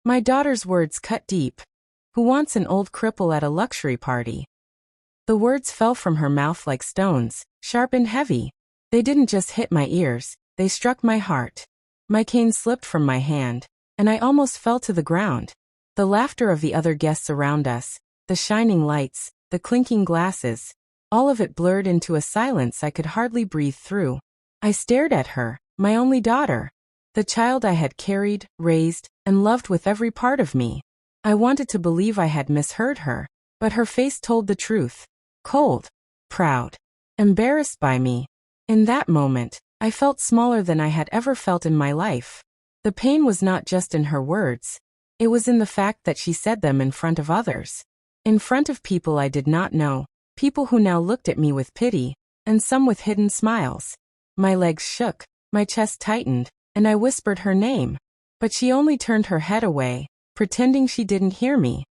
My daughter's words cut deep. Who wants an old cripple at a luxury party? The words fell from her mouth like stones, sharp and heavy. They didn't just hit my ears, they struck my heart. My cane slipped from my hand, and I almost fell to the ground. The laughter of the other guests around us, the shining lights, the clinking glasses, all of it blurred into a silence I could hardly breathe through. I stared at her, my only daughter, the child I had carried, raised, and loved with every part of me. I wanted to believe I had misheard her, but her face told the truth. Cold, proud, embarrassed by me. In that moment, I felt smaller than I had ever felt in my life. The pain was not just in her words. It was in the fact that she said them in front of others. In front of people I did not know, people who now looked at me with pity, and some with hidden smiles. My legs shook, my chest tightened, and I whispered her name. But she only turned her head away, pretending she didn't hear me.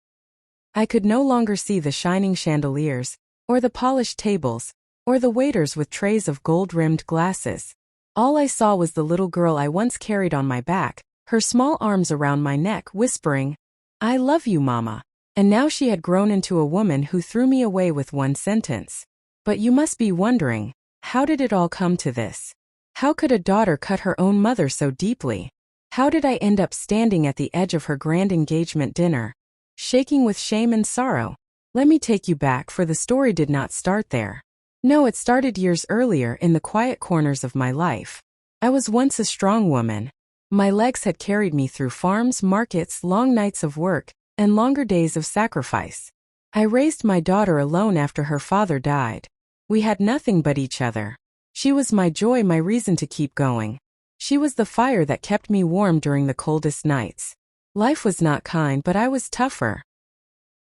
I could no longer see the shining chandeliers, or the polished tables, or the waiters with trays of gold-rimmed glasses. All I saw was the little girl I once carried on my back, her small arms around my neck, whispering, "I love you, Mama." And now she had grown into a woman who threw me away with one sentence. But you must be wondering, how did it all come to this? How could a daughter cut her own mother so deeply? How did I end up standing at the edge of her grand engagement dinner, shaking with shame and sorrow? Let me take you back, for the story did not start there. No, it started years earlier in the quiet corners of my life. I was once a strong woman. My legs had carried me through farms, markets, long nights of work, and longer days of sacrifice. I raised my daughter alone after her father died. We had nothing but each other. She was my joy, my reason to keep going. She was the fire that kept me warm during the coldest nights. Life was not kind, but I was tougher.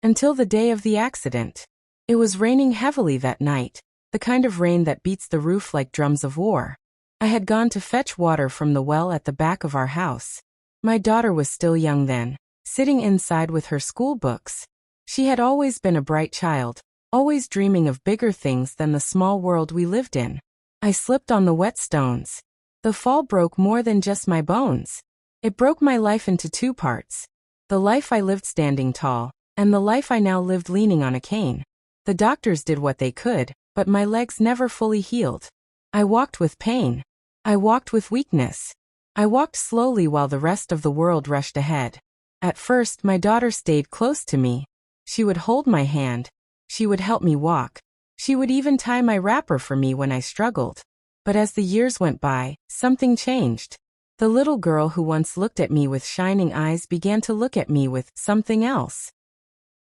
Until the day of the accident. It was raining heavily that night, the kind of rain that beats the roof like drums of war. I had gone to fetch water from the well at the back of our house. My daughter was still young then, sitting inside with her school books. She had always been a bright child, always dreaming of bigger things than the small world we lived in. I slipped on the wet stones. The fall broke more than just my bones. It broke my life into two parts. The life I lived standing tall, and the life I now lived leaning on a cane. The doctors did what they could, but my legs never fully healed. I walked with pain. I walked with weakness. I walked slowly while the rest of the world rushed ahead. At first, my daughter stayed close to me. She would hold my hand. She would help me walk. She would even tie my wrapper for me when I struggled. But as the years went by, something changed. The little girl who once looked at me with shining eyes began to look at me with something else.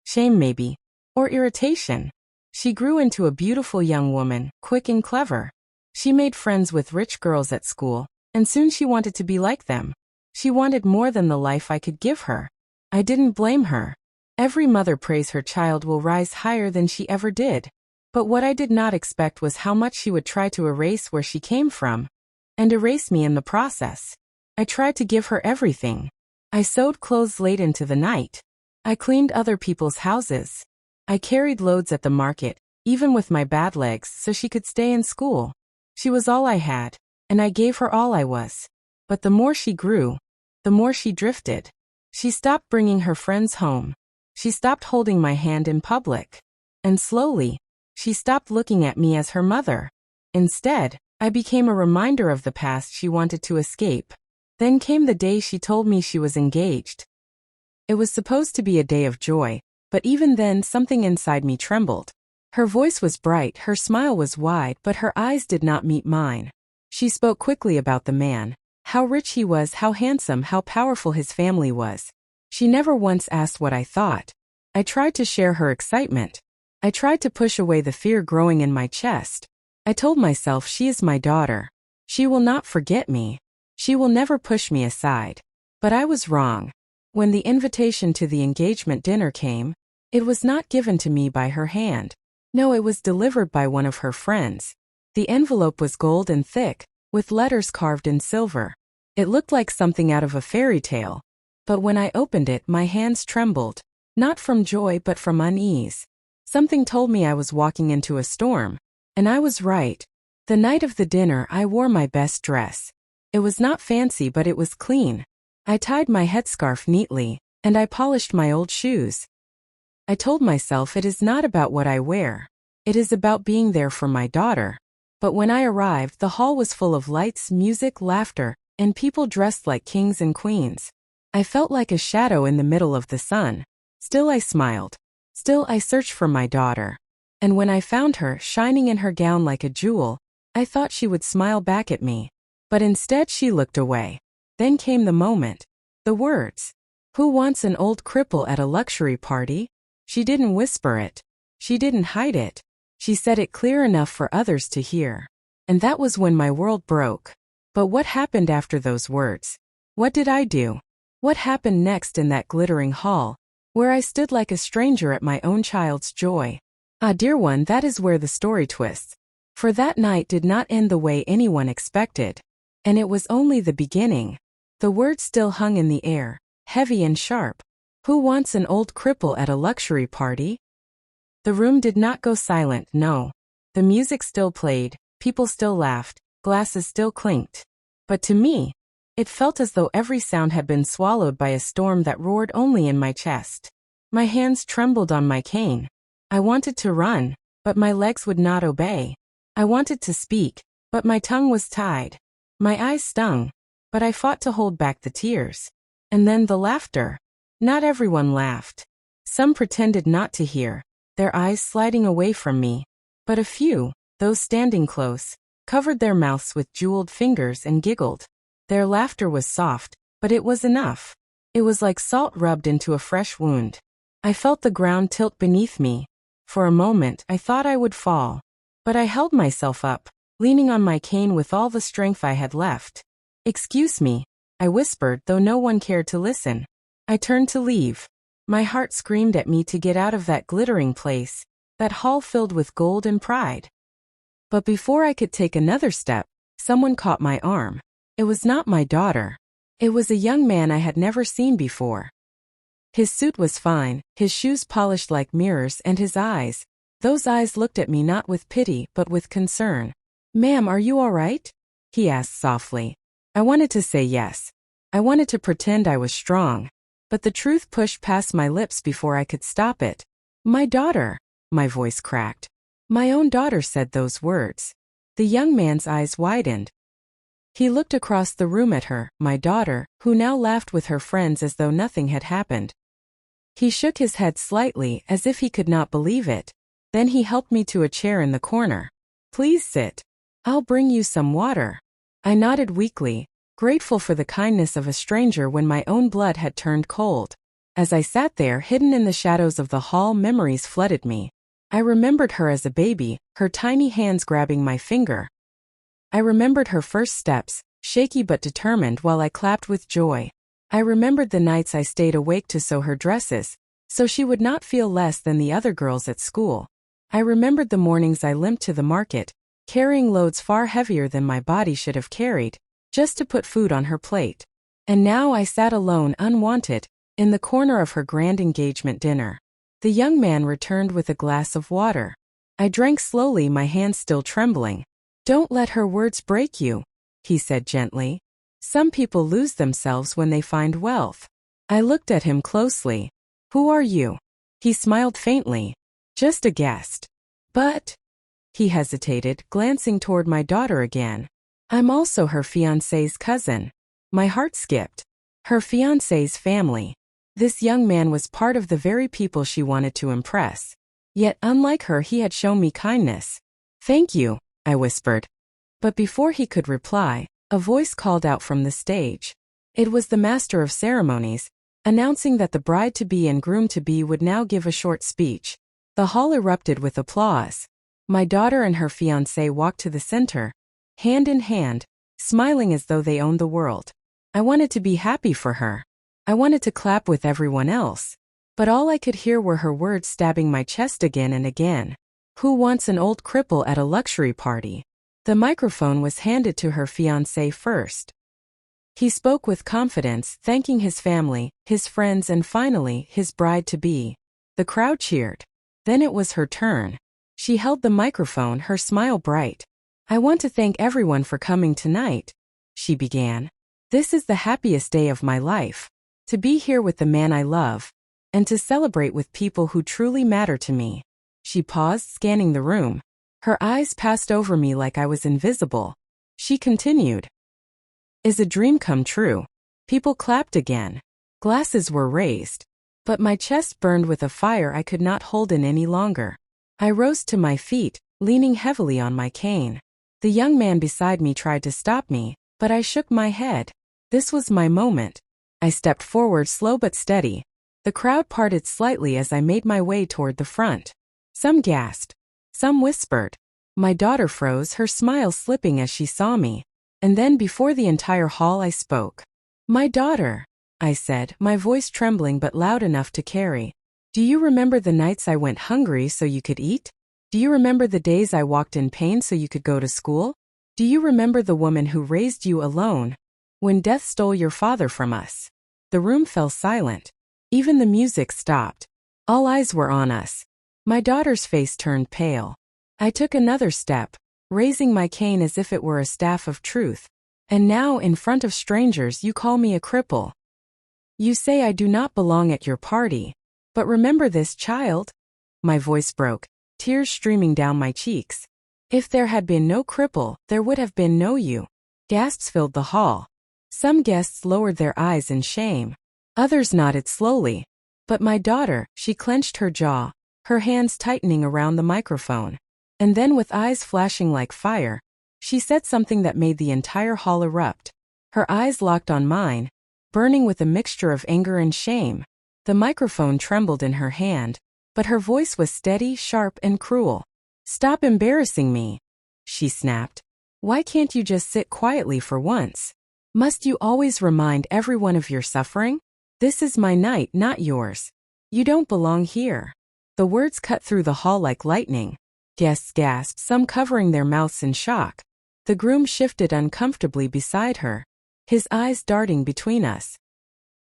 Shame maybe. Or irritation. She grew into a beautiful young woman, quick and clever. She made friends with rich girls at school, and soon she wanted to be like them. She wanted more than the life I could give her. I didn't blame her. Every mother prays her child will rise higher than she ever did. But what I did not expect was how much she would try to erase where she came from, and erase me in the process. I tried to give her everything. I sewed clothes late into the night. I cleaned other people's houses. I carried loads at the market, even with my bad legs, so she could stay in school. She was all I had, and I gave her all I was. But the more she grew, the more she drifted. She stopped bringing her friends home. She stopped holding my hand in public. And slowly, she stopped looking at me as her mother. Instead, I became a reminder of the past she wanted to escape. Then came the day she told me she was engaged. It was supposed to be a day of joy, but even then something inside me trembled. Her voice was bright, her smile was wide, but her eyes did not meet mine. She spoke quickly about the man, how rich he was, how handsome, how powerful his family was. She never once asked what I thought. I tried to share her excitement. I tried to push away the fear growing in my chest. I told myself, she is my daughter. She will not forget me. She will never push me aside. But I was wrong. When the invitation to the engagement dinner came, it was not given to me by her hand. No, it was delivered by one of her friends. The envelope was gold and thick, with letters carved in silver. It looked like something out of a fairy tale. But when I opened it, my hands trembled, not from joy but from unease. Something told me I was walking into a storm, and I was right. The night of the dinner, I wore my best dress. It was not fancy, but it was clean. I tied my headscarf neatly, and I polished my old shoes. I told myself it is not about what I wear. It is about being there for my daughter. But when I arrived, the hall was full of lights, music, laughter, and people dressed like kings and queens. I felt like a shadow in the middle of the sun. Still I smiled. Still I searched for my daughter. And when I found her, shining in her gown like a jewel, I thought she would smile back at me. But instead she looked away. Then came the moment. The words. Who wants an old cripple at a luxury party? She didn't whisper it. She didn't hide it. She said it clear enough for others to hear. And that was when my world broke. But what happened after those words? What did I do? What happened next in that glittering hall, where I stood like a stranger at my own child's joy? Ah, dear one, that is where the story twists. For that night did not end the way anyone expected. And it was only the beginning. The words still hung in the air, heavy and sharp. Who wants an old cripple at a luxury party? The room did not go silent, no. The music still played, people still laughed, glasses still clinked. But to me, it felt as though every sound had been swallowed by a storm that roared only in my chest. My hands trembled on my cane. I wanted to run, but my legs would not obey. I wanted to speak, but my tongue was tied. My eyes stung, but I fought to hold back the tears. And then the laughter. Not everyone laughed. Some pretended not to hear, their eyes sliding away from me. But a few, those standing close, covered their mouths with jeweled fingers and giggled. Their laughter was soft, but it was enough. It was like salt rubbed into a fresh wound. I felt the ground tilt beneath me. For a moment, I thought I would fall. But I held myself up, leaning on my cane with all the strength I had left. "Excuse me," I whispered, though no one cared to listen. I turned to leave. My heart screamed at me to get out of that glittering place, that hall filled with gold and pride. But before I could take another step, someone caught my arm. It was not my daughter. It was a young man I had never seen before. His suit was fine, his shoes polished like mirrors, and his eyes, those eyes looked at me not with pity but with concern. "Ma'am, are you all right?" he asked softly. I wanted to say yes. I wanted to pretend I was strong. But the truth pushed past my lips before I could stop it. "My daughter," my voice cracked. My own daughter said those words. The young man's eyes widened. He looked across the room at her, my daughter, who now laughed with her friends as though nothing had happened. He shook his head slightly as if he could not believe it. Then he helped me to a chair in the corner. "Please sit. I'll bring you some water." I nodded weakly, grateful for the kindness of a stranger when my own blood had turned cold. As I sat there hidden in the shadows of the hall, memories flooded me. I remembered her as a baby, her tiny hands grabbing my finger. I remembered her first steps, shaky but determined, while I clapped with joy. I remembered the nights I stayed awake to sew her dresses, so she would not feel less than the other girls at school. I remembered the mornings I limped to the market, carrying loads far heavier than my body should have carried, just to put food on her plate. And now I sat alone, unwanted, in the corner of her grand engagement dinner. The young man returned with a glass of water. I drank slowly, my hands still trembling. "Don't let her words break you," he said gently. "Some people lose themselves when they find wealth." I looked at him closely. "Who are you?" He smiled faintly. "Just a guest." "But—" he hesitated, glancing toward my daughter again. "I'm also her fiancé's cousin." My heart skipped. Her fiancé's family. This young man was part of the very people she wanted to impress. Yet unlike her, he had shown me kindness. "Thank you," I whispered. But before he could reply, a voice called out from the stage. It was the master of ceremonies, announcing that the bride-to-be and groom-to-be would now give a short speech. The hall erupted with applause. My daughter and her fiancé walked to the center, hand in hand, smiling as though they owned the world. I wanted to be happy for her. I wanted to clap with everyone else. But all I could hear were her words stabbing my chest again and again. "Who wants an old cripple at a luxury party?" The microphone was handed to her fiancé first. He spoke with confidence, thanking his family, his friends, and finally, his bride-to-be. The crowd cheered. Then it was her turn. She held the microphone, her smile bright. "I want to thank everyone for coming tonight," she began. "This is the happiest day of my life. to be here with the man I love, and to celebrate with people who truly matter to me. She paused, scanning the room. Her eyes passed over me like I was invisible. She continued. Is a dream come true? People clapped again. Glasses were raised. But my chest burned with a fire I could not hold in any longer. I rose to my feet, leaning heavily on my cane. The young man beside me tried to stop me, but I shook my head. This was my moment. I stepped forward, slow but steady. The crowd parted slightly as I made my way toward the front. Some gasped. Some whispered. My daughter froze, her smile slipping as she saw me. And then before the entire hall I spoke. My daughter, I said, my voice trembling but loud enough to carry. Do you remember the nights I went hungry so you could eat? Do you remember the days I walked in pain so you could go to school? Do you remember the woman who raised you alone when death stole your father from us? The room fell silent. Even the music stopped. All eyes were on us. My daughter's face turned pale. I took another step, raising my cane as if it were a staff of truth. And now, in front of strangers, you call me a cripple. You say I do not belong at your party. But remember this, child? My voice broke, tears streaming down my cheeks. If there had been no cripple, there would have been no you. Gasps filled the hall. Some guests lowered their eyes in shame. Others nodded slowly. But my daughter, she clenched her jaw, her hands tightening around the microphone. And then, with eyes flashing like fire, she said something that made the entire hall erupt. Her eyes locked on mine, burning with a mixture of anger and shame. The microphone trembled in her hand, but her voice was steady, sharp, and cruel. Stop embarrassing me, she snapped. Why can't you just sit quietly for once? Must you always remind everyone of your suffering? This is my night, not yours. You don't belong here. The words cut through the hall like lightning. Guests gasped, some covering their mouths in shock. The groom shifted uncomfortably beside her, his eyes darting between us.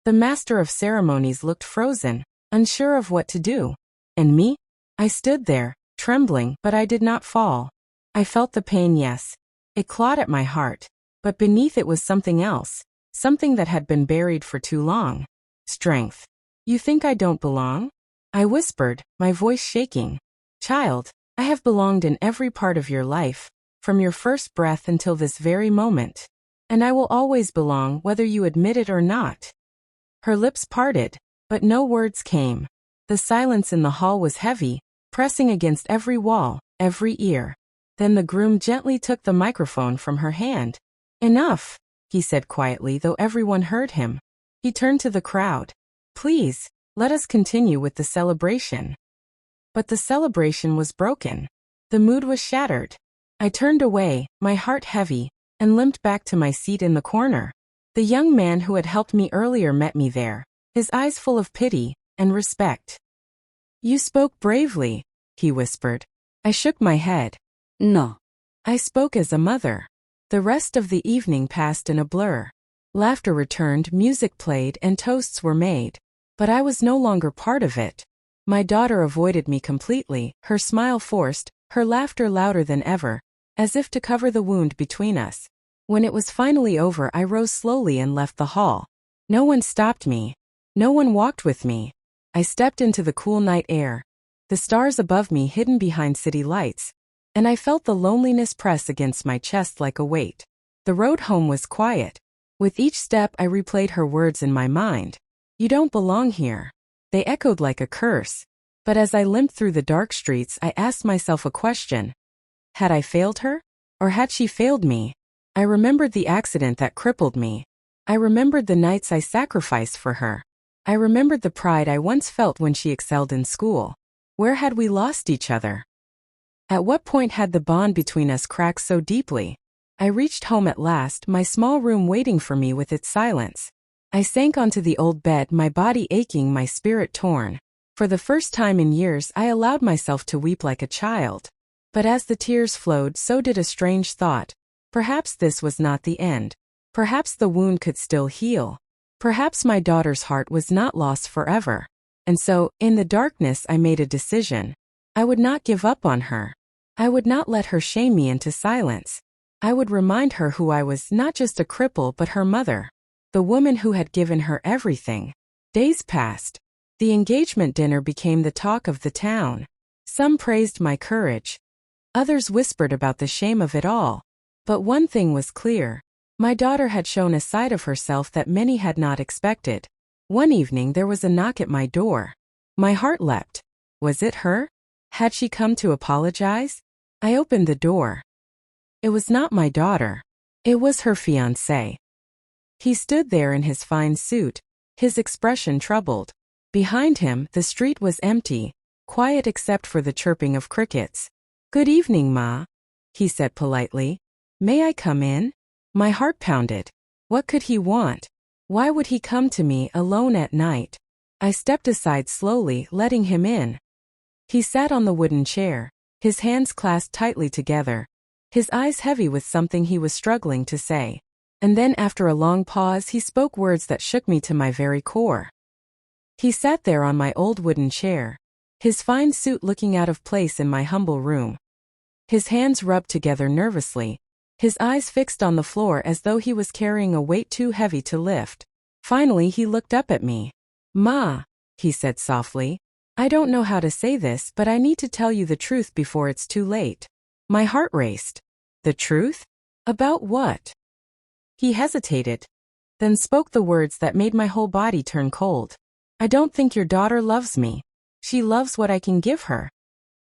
The master of ceremonies looked frozen, unsure of what to do. And me? I stood there, trembling, but I did not fall. I felt the pain, yes. It clawed at my heart. But beneath it was something else, something that had been buried for too long. Strength. You think I don't belong? I whispered, my voice shaking. Child, I have belonged in every part of your life, from your first breath until this very moment. And I will always belong whether you admit it or not. Her lips parted, but no words came. The silence in the hall was heavy, pressing against every wall, every ear. Then the groom gently took the microphone from her hand. Enough, he said quietly, though everyone heard him. He turned to the crowd. Please, let us continue with the celebration. But the celebration was broken. The mood was shattered. I turned away, my heart heavy, and limped back to my seat in the corner. The young man who had helped me earlier met me there, his eyes full of pity and respect. You spoke bravely, he whispered. I shook my head. No. I spoke as a mother. The rest of the evening passed in a blur. Laughter returned, music played, and toasts were made. But I was no longer part of it. My daughter avoided me completely, her smile forced, her laughter louder than ever, as if to cover the wound between us. When it was finally over, I rose slowly and left the hall. No one stopped me. No one walked with me. I stepped into the cool night air, the stars above me hidden behind city lights, and I felt the loneliness press against my chest like a weight. The road home was quiet. With each step I replayed her words in my mind. You don't belong here. They echoed like a curse. But as I limped through the dark streets, I asked myself a question. Had I failed her? Or had she failed me? I remembered the accident that crippled me. I remembered the nights I sacrificed for her. I remembered the pride I once felt when she excelled in school. Where had we lost each other? At what point had the bond between us cracked so deeply? I reached home at last, my small room waiting for me with its silence. I sank onto the old bed, my body aching, my spirit torn. For the first time in years, I allowed myself to weep like a child. But as the tears flowed, so did a strange thought. Perhaps this was not the end. Perhaps the wound could still heal. Perhaps my daughter's heart was not lost forever. And so, in the darkness, I made a decision. I would not give up on her. I would not let her shame me into silence. I would remind her who I was, not just a cripple but her mother. the woman who had given her everything. Days passed. The engagement dinner became the talk of the town. Some praised my courage. Others whispered about the shame of it all. But one thing was clear. My daughter had shown a side of herself that many had not expected. One evening there was a knock at my door. My heart leapt. Was it her? Had she come to apologize? I opened the door. It was not my daughter. It was her fiancé. He stood there in his fine suit, his expression troubled. Behind him, the street was empty, quiet except for the chirping of crickets. "Good evening, Ma," he said politely. "May I come in?" My heart pounded. What could he want? Why would he come to me alone at night? I stepped aside slowly, letting him in. He sat on the wooden chair, his hands clasped tightly together, his eyes heavy with something he was struggling to say. And then after a long pause he spoke words that shook me to my very core. He sat there on my old wooden chair, his fine suit looking out of place in my humble room. His hands rubbed together nervously, his eyes fixed on the floor as though he was carrying a weight too heavy to lift. Finally he looked up at me. "Ma," he said softly, "I don't know how to say this, but I need to tell you the truth before it's too late." My heart raced. The truth? About what? He hesitated, then spoke the words that made my whole body turn cold. "I don't think your daughter loves me. She loves what I can give her."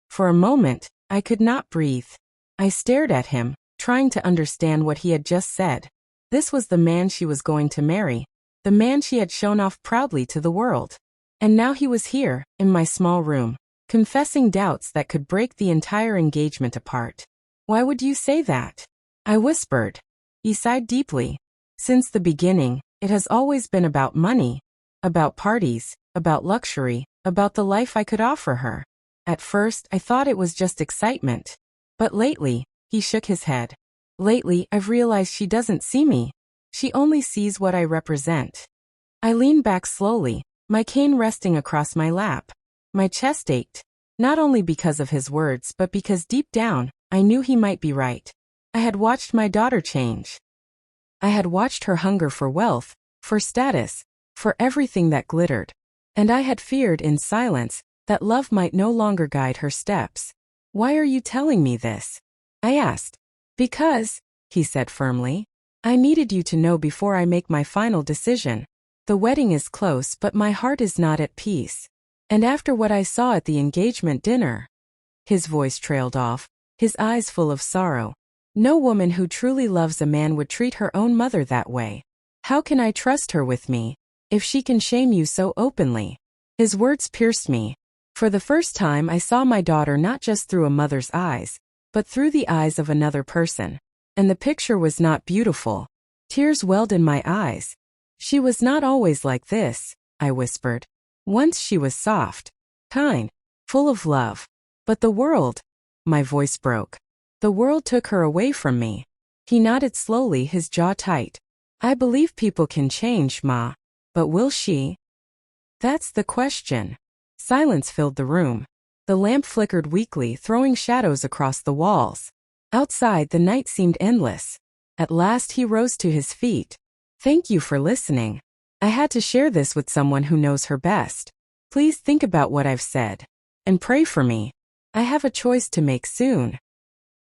For a moment, I could not breathe. I stared at him, trying to understand what he had just said. This was the man she was going to marry, the man she had shown off proudly to the world. And now he was here, in my small room, confessing doubts that could break the entire engagement apart. "Why would you say that?" I whispered. He sighed deeply. "Since the beginning, it has always been about money, about parties, about luxury, about the life I could offer her. At first, I thought it was just excitement. But lately," he shook his head. "Lately, I've realized she doesn't see me. She only sees what I represent." I leaned back slowly, my cane resting across my lap. My chest ached, not only because of his words but because deep down, I knew he might be right. I had watched my daughter change. I had watched her hunger for wealth, for status, for everything that glittered. And I had feared in silence that love might no longer guide her steps. "Why are you telling me this?" I asked. "Because," he said firmly, "I needed you to know before I make my final decision. The wedding is close but my heart is not at peace. And after what I saw at the engagement dinner." His voice trailed off, his eyes full of sorrow. "No woman who truly loves a man would treat her own mother that way. How can I trust her with me, if she can shame you so openly?" His words pierced me. For the first time I saw my daughter not just through a mother's eyes, but through the eyes of another person. And the picture was not beautiful. Tears welled in my eyes. "She was not always like this," I whispered. "Once she was soft, kind, full of love. But the world," my voice broke. "The world took her away from me." He nodded slowly, his jaw tight. "I believe people can change, Ma. But will she?" "That's the question." Silence filled the room. The lamp flickered weakly, throwing shadows across the walls. Outside, the night seemed endless. At last he rose to his feet. "Thank you for listening. I had to share this with someone who knows her best. Please think about what I've said. And pray for me. I have a choice to make soon."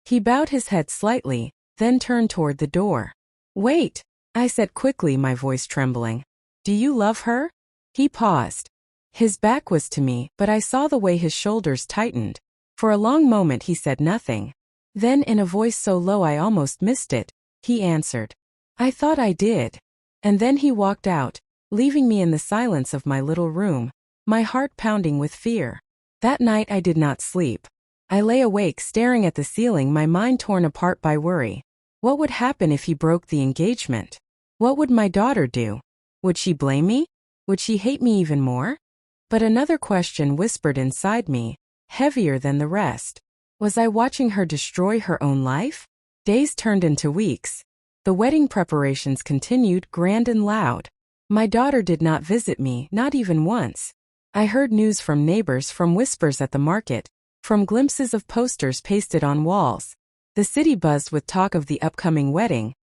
He bowed his head slightly, then turned toward the door. "Wait," I said quickly, my voice trembling. "Do you love her?" He paused. His back was to me, but I saw the way his shoulders tightened. For a long moment he said nothing. Then in a voice so low I almost missed it, he answered, "I thought I did." And then he walked out, leaving me in the silence of my little room, my heart pounding with fear. That night I did not sleep. I lay awake staring at the ceiling, my mind torn apart by worry. What would happen if he broke the engagement? What would my daughter do? Would she blame me? Would she hate me even more? But another question whispered inside me, heavier than the rest. Was I watching her destroy her own life? Days turned into weeks. The wedding preparations continued, grand and loud. My daughter did not visit me, not even once. I heard news from neighbors, from whispers at the market, from glimpses of posters pasted on walls. The city buzzed with talk of the upcoming wedding,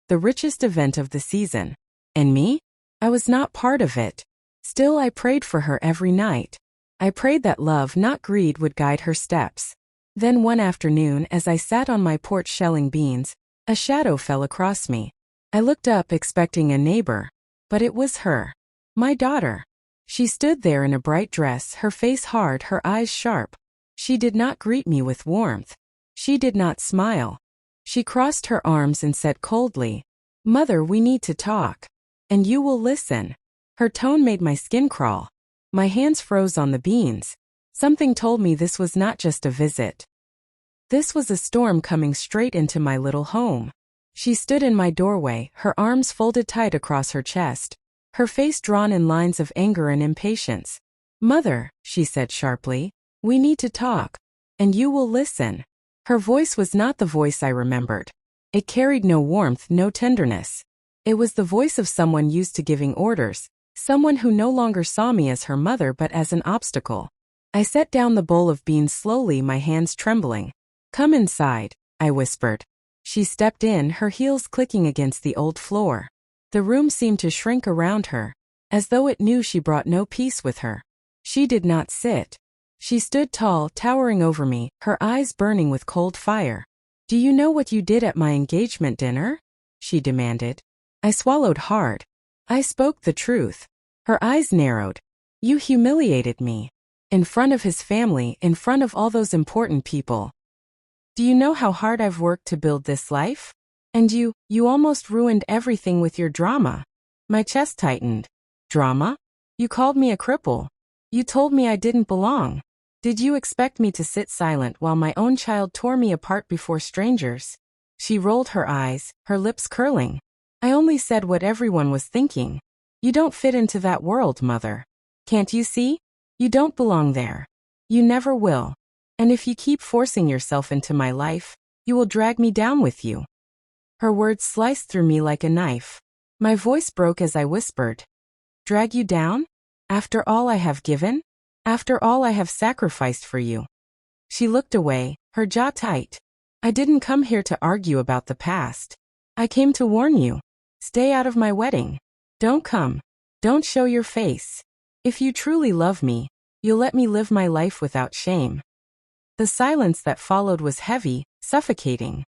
the richest event of the season. And me? I was not part of it. Still, I prayed for her every night. I prayed that love, not greed, would guide her steps. Then one afternoon, as I sat on my porch shelling beans, a shadow fell across me. I looked up expecting a neighbor, but it was her. My daughter. She stood there in a bright dress, her face hard, her eyes sharp. She did not greet me with warmth. She did not smile. She crossed her arms and said coldly, "Mother, we need to talk. And you will listen." Her tone made my skin crawl. My hands froze on the beans. Something told me this was not just a visit. This was a storm coming straight into my little home. She stood in my doorway, her arms folded tight across her chest, her face drawn in lines of anger and impatience. "Mother," she said sharply, "we need to talk. And you will listen." Her voice was not the voice I remembered. It carried no warmth, no tenderness. It was the voice of someone used to giving orders, someone who no longer saw me as her mother but as an obstacle. I set down the bowl of beans slowly, my hands trembling. "Come inside," I whispered. She stepped in, her heels clicking against the old floor. The room seemed to shrink around her, as though it knew she brought no peace with her. She did not sit. She stood tall, towering over me, her eyes burning with cold fire. "Do you know what you did at my engagement dinner?" she demanded. I swallowed hard. I spoke the truth. Her eyes narrowed. "You humiliated me. In front of his family, in front of all those important people. Do you know how hard I've worked to build this life? And you almost ruined everything with your drama." My chest tightened. "Drama? You called me a cripple. You told me I didn't belong. Did you expect me to sit silent while my own child tore me apart before strangers?" She rolled her eyes, her lips curling. "I only said what everyone was thinking. You don't fit into that world, Mother. Can't you see? You don't belong there. You never will. And if you keep forcing yourself into my life, you will drag me down with you." Her words sliced through me like a knife. My voice broke as I whispered, "Drag you down? After all I have given? After all I have sacrificed for you?" She looked away, her jaw tight. "I didn't come here to argue about the past. I came to warn you. Stay out of my wedding. Don't come. Don't show your face. If you truly love me, you'll let me live my life without shame." The silence that followed was heavy, suffocating.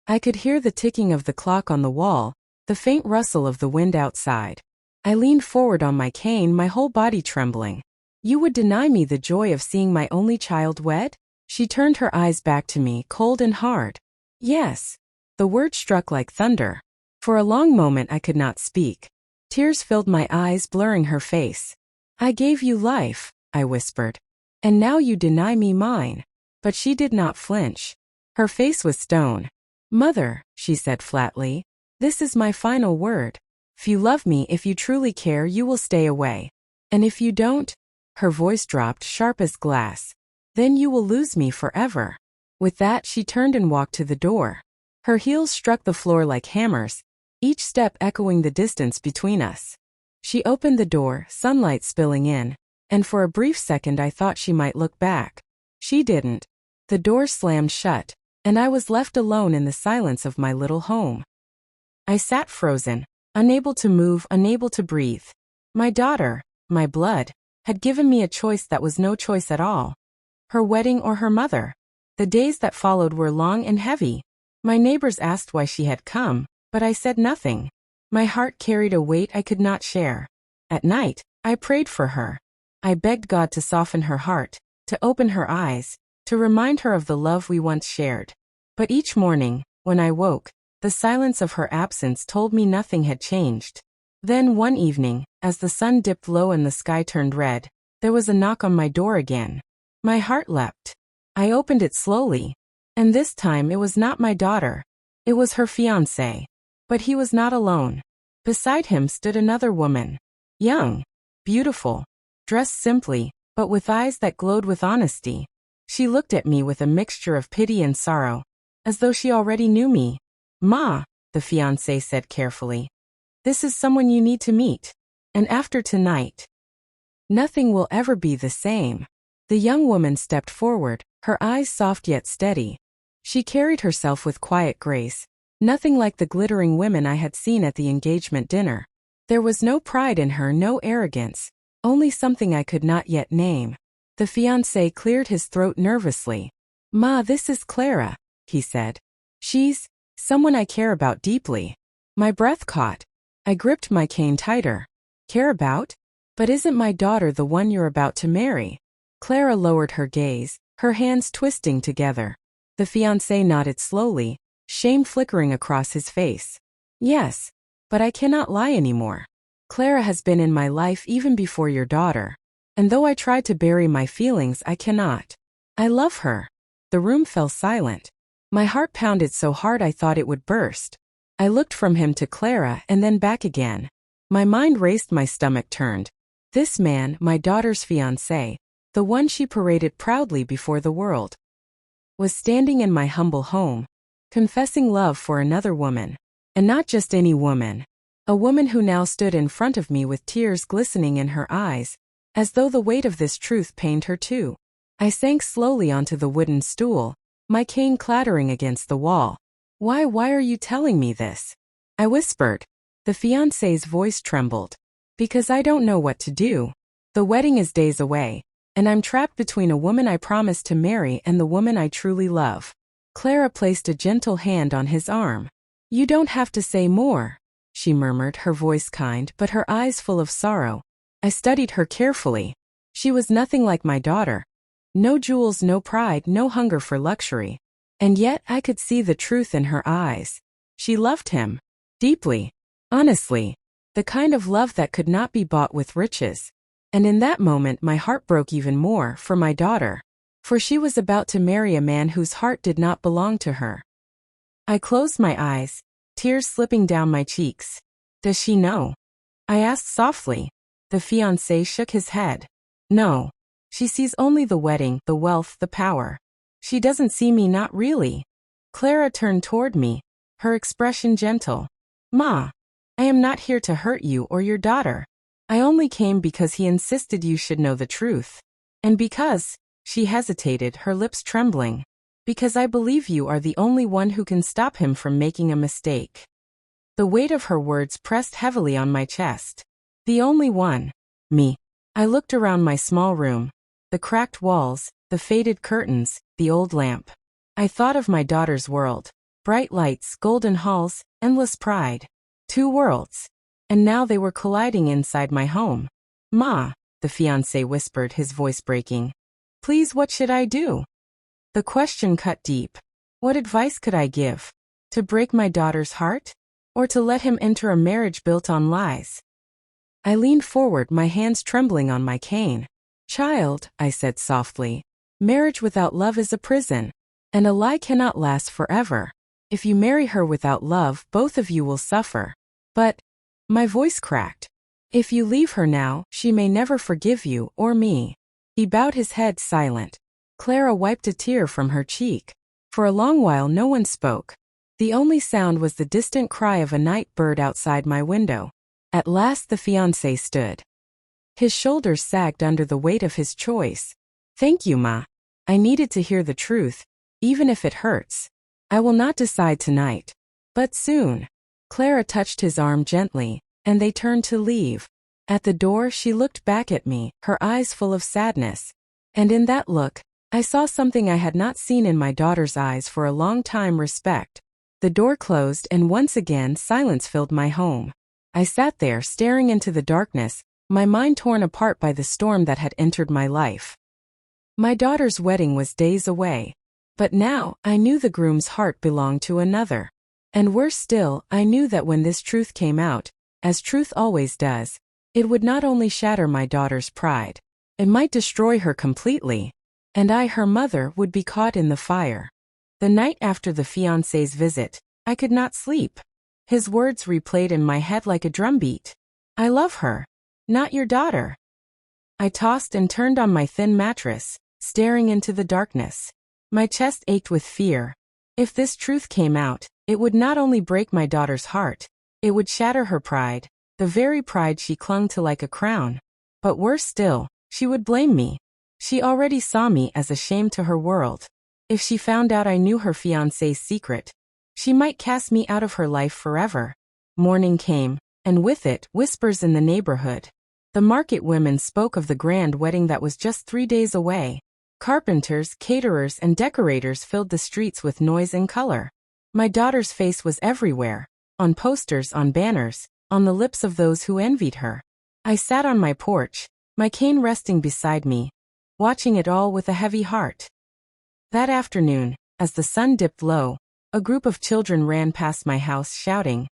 I could hear the ticking of the clock on the wall, the faint rustle of the wind outside. I leaned forward on my cane, my whole body trembling. "You would deny me the joy of seeing my only child wed?" She turned her eyes back to me, cold and hard. "Yes." The word struck like thunder. For a long moment I could not speak. Tears filled my eyes, blurring her face. "I gave you life," I whispered. "And now you deny me mine." But she did not flinch. Her face was stone. "Mother," she said flatly, "this is my final word. If you love me, if you truly care, you will stay away. And if you don't," her voice dropped, sharp as glass, "then you will lose me forever." With that, she turned and walked to the door. Her heels struck the floor like hammers, each step echoing the distance between us. She opened the door, sunlight spilling in, and for a brief second I thought she might look back. She didn't. The door slammed shut, and I was left alone in the silence of my little home. I sat frozen, unable to move, unable to breathe. My daughter, my blood, had given me a choice that was no choice at all. Her wedding or her mother. The days that followed were long and heavy. My neighbors asked why she had come, but I said nothing. My heart carried a weight I could not share. At night, I prayed for her. I begged God to soften her heart, to open her eyes, to remind her of the love we once shared. But each morning, when I woke, the silence of her absence told me nothing had changed. Then one evening, as the sun dipped low and the sky turned red, there was a knock on my door again. My heart leapt. I opened it slowly. And this time it was not my daughter. It was her fiancé. But he was not alone. Beside him stood another woman. Young, beautiful, dressed simply, but with eyes that glowed with honesty. She looked at me with a mixture of pity and sorrow, as though she already knew me. "Ma," the fiancé said carefully, "this is someone you need to meet. And after tonight, nothing will ever be the same." The young woman stepped forward, her eyes soft yet steady. She carried herself with quiet grace, nothing like the glittering women I had seen at the engagement dinner. There was no pride in her, no arrogance, only something I could not yet name. The fiancé cleared his throat nervously. "Ma, this is Clara," he said. "She's someone I care about deeply." My breath caught. I gripped my cane tighter. "Care about? But isn't my daughter the one you're about to marry?" Clara lowered her gaze, her hands twisting together. The fiancé nodded slowly, shame flickering across his face. "Yes, but I cannot lie anymore. Clara has been in my life even before your daughter. And though I tried to bury my feelings, I cannot. I love her." The room fell silent. My heart pounded so hard I thought it would burst. I looked from him to Clara and then back again. My mind raced, my stomach turned. This man, my daughter's fiancé, the one she paraded proudly before the world, was standing in my humble home, confessing love for another woman. And not just any woman. A woman who now stood in front of me with tears glistening in her eyes, as though the weight of this truth pained her too. I sank slowly onto the wooden stool, my cane clattering against the wall. Why are you telling me this?" I whispered. The fiancé's voice trembled. "Because I don't know what to do. The wedding is days away, and I'm trapped between a woman I promised to marry and the woman I truly love." Clara placed a gentle hand on his arm. "You don't have to say more," she murmured, her voice kind but her eyes full of sorrow. I studied her carefully. She was nothing like my daughter. No jewels, no pride, no hunger for luxury. And yet I could see the truth in her eyes. She loved him. Deeply. Honestly. The kind of love that could not be bought with riches. And in that moment my heart broke even more for my daughter. For she was about to marry a man whose heart did not belong to her. I closed my eyes, tears slipping down my cheeks. "Does she know?" I asked softly. The fiancé shook his head. "No. She sees only the wedding, the wealth, the power. She doesn't see me, not really." Clara turned toward me, her expression gentle. "Ma, I am not here to hurt you or your daughter. I only came because he insisted you should know the truth. And because," she hesitated, her lips trembling, "because I believe you are the only one who can stop him from making a mistake." The weight of her words pressed heavily on my chest. The only one. Me. I looked around my small room. The cracked walls, the faded curtains, the old lamp. I thought of my daughter's world. Bright lights, golden halls, endless pride. 2 worlds. And now they were colliding inside my home. "Ma," the fiancé whispered, his voice breaking. "Please, what should I do?" The question cut deep. What advice could I give? To break my daughter's heart? Or to let him enter a marriage built on lies? I leaned forward, my hands trembling on my cane. "Child," I said softly, "marriage without love is a prison, and a lie cannot last forever. If you marry her without love, both of you will suffer. But," my voice cracked, "if you leave her now, she may never forgive you or me." He bowed his head, silent. Clara wiped a tear from her cheek. For a long while no one spoke. The only sound was the distant cry of a night bird outside my window. At last the fiancé stood. His shoulders sagged under the weight of his choice. "Thank you, Ma. I needed to hear the truth, even if it hurts. I will not decide tonight. But soon." Clara touched his arm gently, and they turned to leave. At the door she looked back at me, her eyes full of sadness. And in that look, I saw something I had not seen in my daughter's eyes for a long time: respect. The door closed and once again silence filled my home. I sat there staring into the darkness, my mind torn apart by the storm that had entered my life. My daughter's wedding was days away. But now, I knew the groom's heart belonged to another. And worse still, I knew that when this truth came out, as truth always does, it would not only shatter my daughter's pride, it might destroy her completely. And I, her mother, would be caught in the fire. The night after the fiancé's visit, I could not sleep. His words replayed in my head like a drumbeat. "I love her. Not your daughter." I tossed and turned on my thin mattress, staring into the darkness. My chest ached with fear. If this truth came out, it would not only break my daughter's heart, it would shatter her pride, the very pride she clung to like a crown. But worse still, she would blame me. She already saw me as a shame to her world. If she found out I knew her fiancé's secret, she might cast me out of her life forever. Morning came. and with it, whispers in the neighborhood. The market women spoke of the grand wedding that was just 3 days away. Carpenters, caterers, and decorators filled the streets with noise and color. My daughter's face was everywhere, on posters, on banners, on the lips of those who envied her. I sat on my porch, my cane resting beside me, watching it all with a heavy heart. That afternoon, as the sun dipped low, a group of children ran past my house shouting,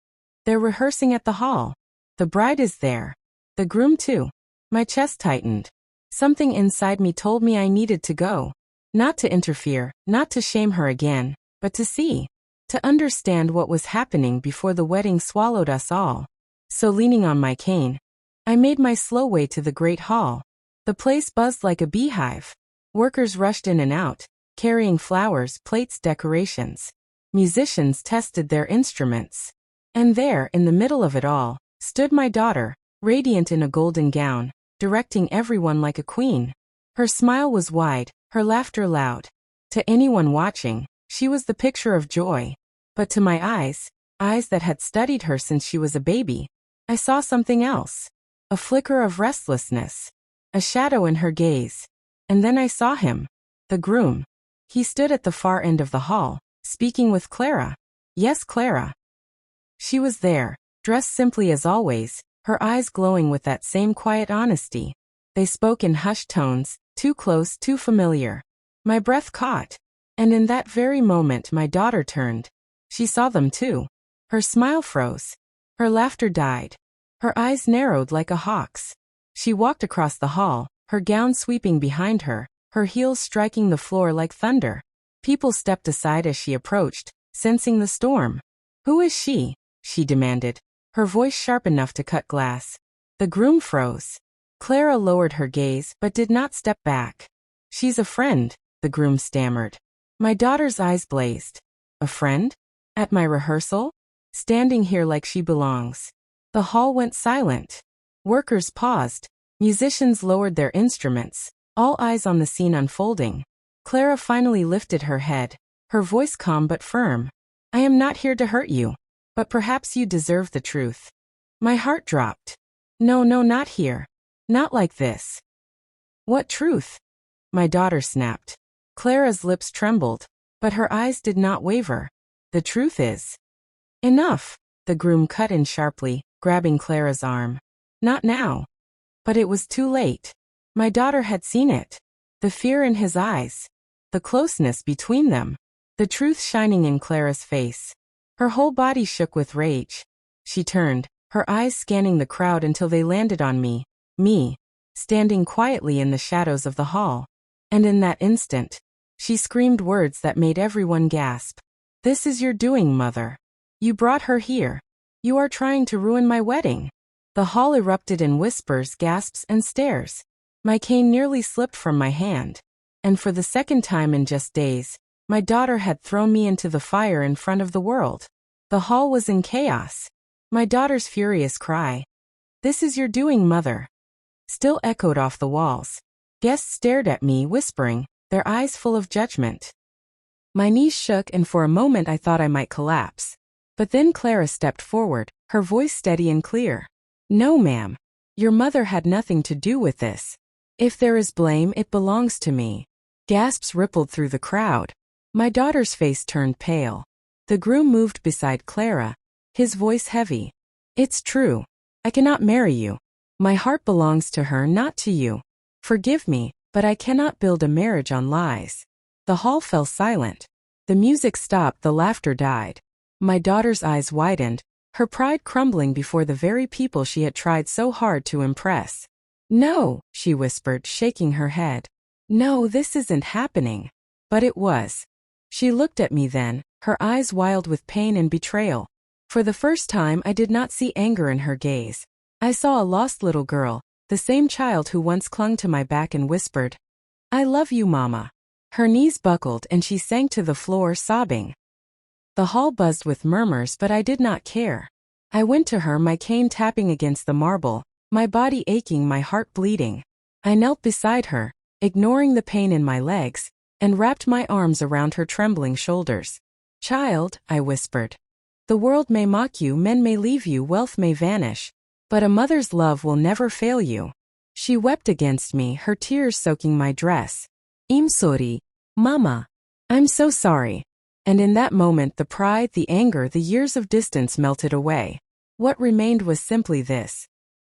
"They're rehearsing at the hall. The bride is there. The groom too." My chest tightened. Something inside me told me I needed to go. Not to interfere, not to shame her again, but to see. To understand what was happening before the wedding swallowed us all. So leaning on my cane, I made my slow way to the great hall. The place buzzed like a beehive. Workers rushed in and out, carrying flowers, plates, decorations. Musicians tested their instruments. And there, in the middle of it all, stood my daughter, radiant in a golden gown, directing everyone like a queen. Her smile was wide, her laughter loud. To anyone watching, she was the picture of joy. But to my eyes, eyes that had studied her since she was a baby, I saw something else. A flicker of restlessness. A shadow in her gaze. And then I saw him. The groom. He stood at the far end of the hall, speaking with Clara. Yes, Clara. She was there, dressed simply as always, her eyes glowing with that same quiet honesty. They spoke in hushed tones, too close, too familiar. My breath caught. And in that very moment my daughter turned. She saw them too. Her smile froze. Her laughter died. Her eyes narrowed like a hawk's. She walked across the hall, her gown sweeping behind her, her heels striking the floor like thunder. People stepped aside as she approached, sensing the storm. "Who is she?" she demanded, her voice sharp enough to cut glass. The groom froze. Clara lowered her gaze but did not step back. "She's a friend," the groom stammered. My daughter's eyes blazed. "A friend? At my rehearsal? Standing here like she belongs." The hall went silent. Workers paused. Musicians lowered their instruments, all eyes on the scene unfolding. Clara finally lifted her head, her voice calm but firm. "I am not here to hurt you, but perhaps you deserve the truth." My heart dropped. No, not here. Not like this." "What truth?" my daughter snapped. Clara's lips trembled, but her eyes did not waver. "The truth is..." "Enough," the groom cut in sharply, grabbing Clara's arm. "Not now." But it was too late. My daughter had seen it. The fear in his eyes. The closeness between them. The truth shining in Clara's face. Her whole body shook with rage. She turned, her eyes scanning the crowd until they landed on me, standing quietly in the shadows of the hall. And in that instant, she screamed words that made everyone gasp. "This is your doing, mother. You brought her here. You are trying to ruin my wedding." The hall erupted in whispers, gasps, and stares. My cane nearly slipped from my hand. And for the second time in just days, my daughter had thrown me into the fire in front of the world. The hall was in chaos. My daughter's furious cry, "This is your doing, mother," still echoed off the walls. Guests stared at me, whispering, their eyes full of judgment. My knees shook and for a moment I thought I might collapse. But then Clara stepped forward, her voice steady and clear. "No, ma'am. Your mother had nothing to do with this. If there is blame, it belongs to me." Gasps rippled through the crowd. My daughter's face turned pale. The groom moved beside Clara, his voice heavy. "It's true. I cannot marry you. My heart belongs to her, not to you. Forgive me, but I cannot build a marriage on lies." The hall fell silent. The music stopped, the laughter died. My daughter's eyes widened, her pride crumbling before the very people she had tried so hard to impress. "No," she whispered, shaking her head. "No, this isn't happening." But it was. She looked at me then, her eyes wild with pain and betrayal. For the first time I did not see anger in her gaze. I saw a lost little girl, the same child who once clung to my back and whispered, "I love you, Mama." Her knees buckled and she sank to the floor sobbing. The hall buzzed with murmurs, but I did not care. I went to her, my cane tapping against the marble, my body aching, my heart bleeding. I knelt beside her, ignoring the pain in my legs, and wrapped my arms around her trembling shoulders. "Child," I whispered. The world may mock you, men may leave you, wealth may vanish, but a mother's love will never fail you. She wept against me, her tears soaking my dress. I'm sorry, Mama. I'm so sorry. And in that moment the pride, the anger, the years of distance melted away. What remained was simply this.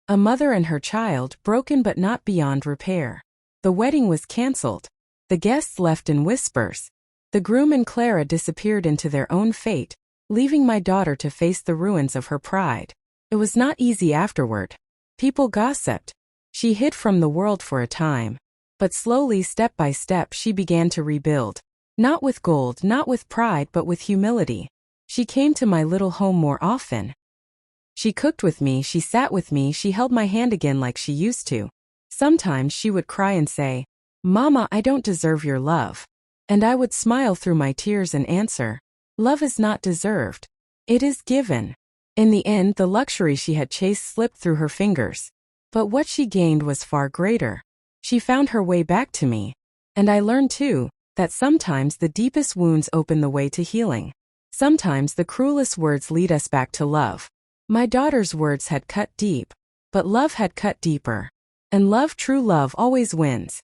A mother and her child, broken but not beyond repair. The wedding was cancelled. The guests left in whispers. The groom and Clara disappeared into their own fate, leaving my daughter to face the ruins of her pride. It was not easy afterward. People gossiped. She hid from the world for a time. But slowly, step by step, she began to rebuild. Not with gold, not with pride, but with humility. She came to my little home more often. She cooked with me, she sat with me, she held my hand again like she used to. Sometimes she would cry and say, "Mama, I don't deserve your love." And I would smile through my tears and answer, "Love is not deserved. It is given." In the end, the luxury she had chased slipped through her fingers. But what she gained was far greater. She found her way back to me. And I learned too, that sometimes the deepest wounds open the way to healing. Sometimes the cruelest words lead us back to love. My daughter's words had cut deep, but love had cut deeper. And love, true love, always wins.